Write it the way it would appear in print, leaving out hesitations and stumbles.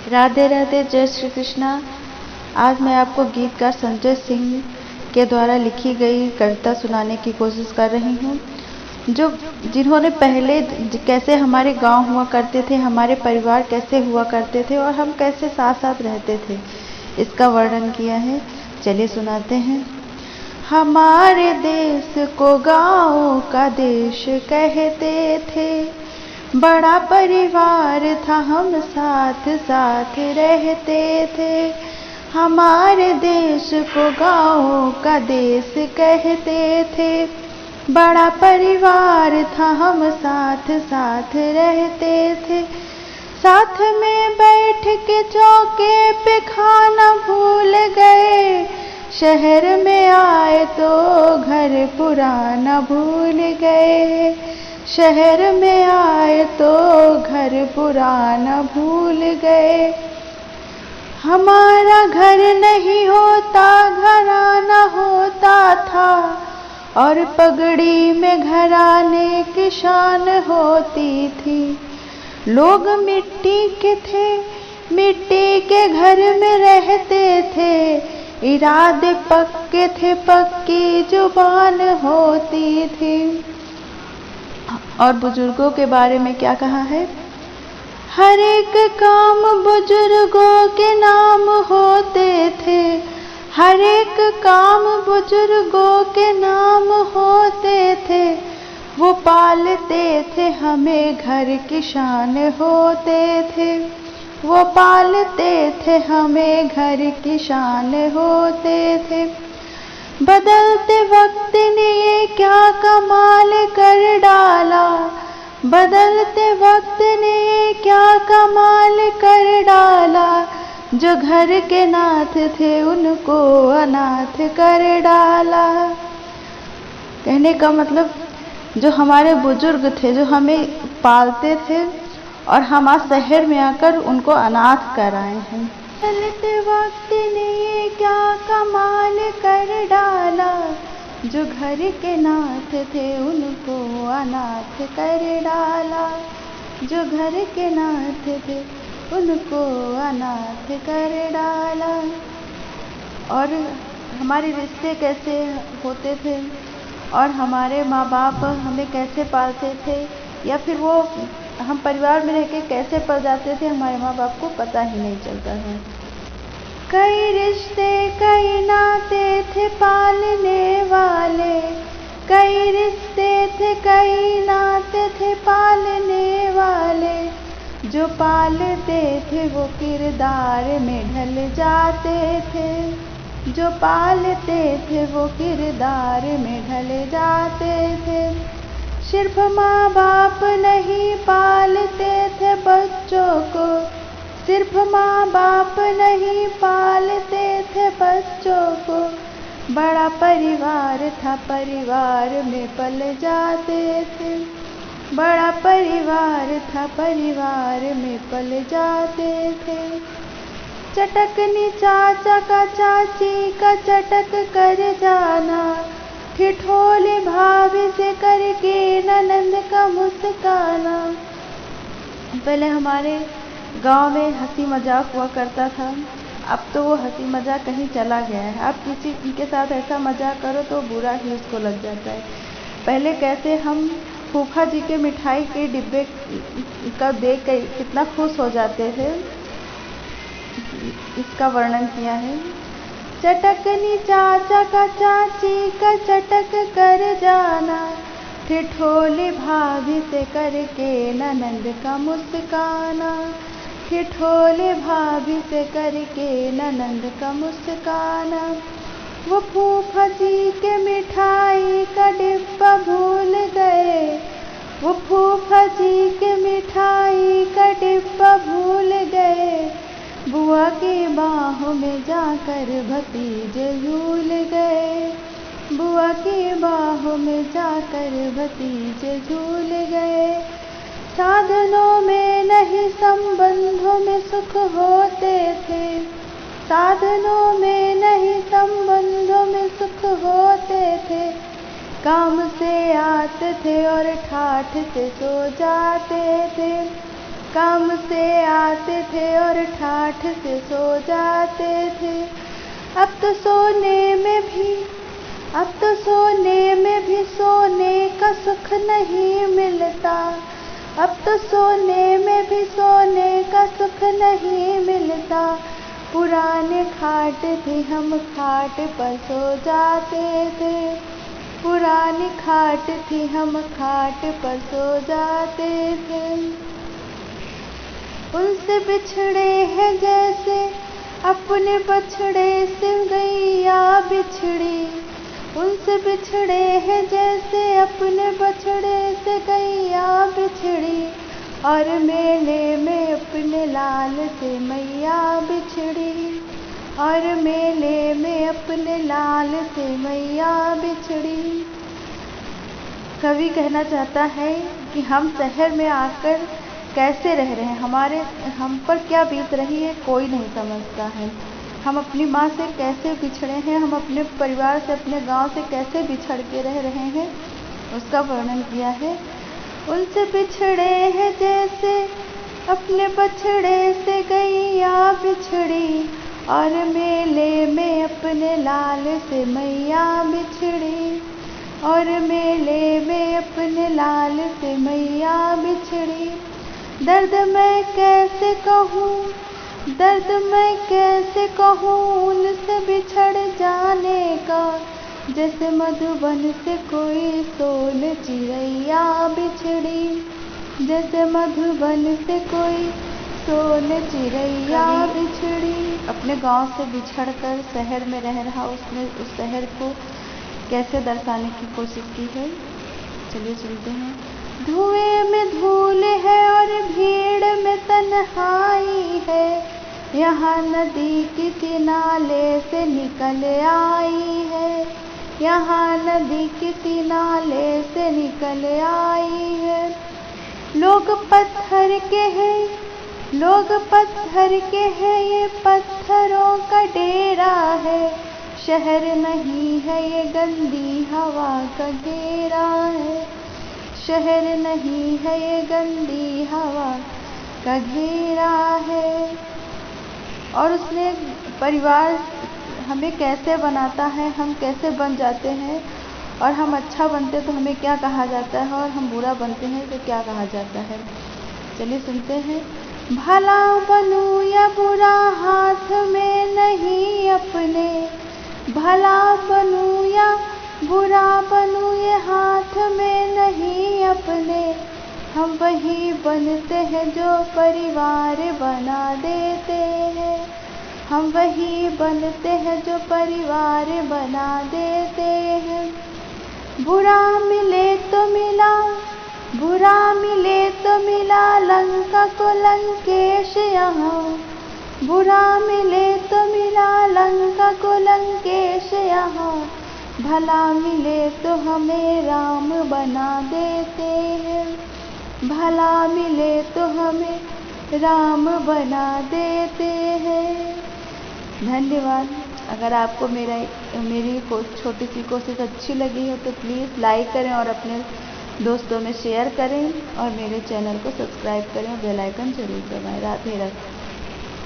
राधे राधे, जय श्री कृष्णा। आज मैं आपको गीतकार संजय सिंह के द्वारा लिखी गई कविता सुनाने की कोशिश कर रही हूँ, जिन्होंने पहले कैसे हमारे गांव हुआ करते थे, हमारे परिवार कैसे हुआ करते थे और हम कैसे साथ साथ रहते थे, इसका वर्णन किया है। चलिए सुनाते हैं। हमारे देश को गाँव का देश कहते थे, बड़ा परिवार था, हम साथ साथ रहते थे। हमारे देश को गाँव का देश कहते थे, बड़ा परिवार था, हम साथ साथ रहते थे। साथ में बैठ के चौके पे खाना भूल गए, शहर में आए तो घर पुराना भूल गए। शहर में आए तो घर पुराना भूल गए। हमारा घर नहीं होता, घराना होता था, और पगड़ी में घराने की शान होती थी। लोग मिट्टी के थे, मिट्टी के घर में रहते थे, इरादे पक्के थे, पक्की जुबान होती थी। और बुजुर्गों के बारे में क्या कहा है? हर एक काम बुजुर्गों के नाम होते थे, हर एक काम बुजुर्गों के नाम होते थे। वो पालते थे हमें, घर की शान होते थे। वो पालते थे हमें, घर की शान होते थे। बदलते वक्त ने ये क्या कमाल कर डाला, बदलते वक्त ने ये क्या कमाल कर डाला। जो घर के नाथ थे उनको अनाथ कर डाला। कहने का मतलब, जो हमारे बुजुर्ग थे, जो हमें पालते थे, और हम आज शहर में आकर उनको अनाथ कर आए हैं। बदलते वक्त ने ये क्या कमाल कर डाला, जो घर के नाथ थे उनको अनाथ कर डाला। जो घर के नाथ थे उनको अनाथ कर डाला। और हमारे रिश्ते कैसे होते थे, और हमारे माँ बाप हमें कैसे पालते थे, या फिर वो हम परिवार में रह के कैसे पल जाते थे, हमारे माँ बाप को पता ही नहीं चलता है। कई रिश्ते कई नाते थे पालने वाले, कई रिश्ते थे कई नाते थे पालने वाले। जो पालते थे वो किरदार में ढल जाते थे, जो पालते थे वो किरदार में ढल जाते थे। सिर्फ माँ बाप नहीं पालते थे बच्चों को, सिर्फ माँ बाप नहीं पालते थे बच्चों को। बड़ा परिवार था, परिवार में पल जाते थे। बड़ा परिवार था, परिवार में पल जाते थे। चटकनी चाचा का चाची का चटक कर जाना, ठिठोली भाभी से करके ननंद का मुस्काना। पहले हमारे गांव में हंसी मजाक हुआ करता था, अब तो वो हंसी मजाक कहीं चला गया है। अब किसी के साथ ऐसा मजाक करो तो बुरा ही उसको लग जाता है। पहले कैसे हम फूफा जी के मिठाई के डिब्बे का देख कर कितना खुश हो जाते थे, इसका वर्णन किया है। चटकनी चाचा का चाची का चटक कर जाना, ठिठोली भाभी से करके ननंद का मुस्काना। ठिठोली भाभी से करके ननंद का मुस्काना। वो फूफा जी के मिठाई का डिब्बा भूल गए, वो फूफा जी के मिठाई का डिब्बा भूल गए। बुआ की बाहों में जाकर भतीजे झूल गए, बुआ की बाहों में जाकर भतीजे झूल गए। साधनों में नहीं संबंधों में सुख होते थे, साधनों में नहीं संबंधों में सुख होते थे। काम से आते थे और ठाठ से सो जाते थे, काम से आते थे और ठाठ से सो जाते थे। अब तो सोने में भी सोने का सुख नहीं मिलता। अब तो सोने में भी सोने का सुख नहीं मिलता। पुराने खाट थे, हम खाट पर सो जाते थे। पुरानी खाट थी, हम खाट पर सो जाते थे। उनसे बिछड़े हैं जैसे अपने बछड़े से गैया बिछड़ी। उनसे बिछड़े हैं जैसे अपने बछड़े से गैया बिछड़ी। और मेले में अपने लाल से मैया बिछड़ी। और मेले में अपने लाल से मैया बिछड़ी। कवि कहना चाहता है कि हम शहर में आकर कैसे रह रहे हैं, हम पर क्या बीत रही है कोई नहीं समझता है। हम अपनी माँ से कैसे बिछड़े हैं, हम अपने परिवार से, अपने गांव से कैसे बिछड़ के रह रहे हैं, उसका वर्णन किया है। उनसे बिछड़े हैं जैसे अपने बछड़े से गैया बिछड़ी। और मेले में अपने लाल से मैया बिछड़ी। और मेले में अपने लाल से मैया बिछड़ी। दर्द मैं कैसे कहूँ उनसे बिछड़ जाने का। जैसे मधुबन से कोई सोन चिड़ैया बिछड़ी। जैसे मधुबन से कोई सोन चिड़ैया बिछड़ी। अपने गांव से बिछड़कर शहर में रह रहा, उसने उस शहर को कैसे दर्शाने की कोशिश की है, चलिए सुनते हैं। धुएं में धूल है और भीड़ में तन्हाई है। यहाँ नदी किसी नाले से निकल आई है। यहाँ नदी किसी नाले से निकल आई है। लोग पत्थर के हैं, ये पत्थरों का डेरा है। शहर नहीं है, ये गंदी हवा का घेरा है। शहर नहीं है, ये गंदी हवा का घेरा है। और उसने परिवार हमें कैसे बनाता है, हम कैसे बन जाते हैं, और हम अच्छा बनते तो हमें क्या कहा जाता है, और हम बुरा बनते हैं तो क्या कहा जाता है। चलिए सुनते हैं। भला बनूं या बुरा हाथ में नहीं अपने। भला बनूं या बुरा बनूं ये हाथ में नहीं अपने। हम वही बनते हैं जो परिवार बना देते हैं। हम वही बनते हैं जो परिवार बना देते हैं। बुरा मिले तो मिला लंका को लंकेश यहाँ। बुरा मिले तो मिला लंका को लंकेश यहाँ। भला मिले तो हमें राम बना देते हैं। भला मिले तो हमें राम बना देते हैं। धन्यवाद। अगर आपको मेरी छोटी सी कोशिश अच्छी लगी हो तो प्लीज़ लाइक करें और अपने दोस्तों में शेयर करें, और मेरे चैनल को सब्सक्राइब करें और बेल आइकन जरूर दबाएं। राधे राधे।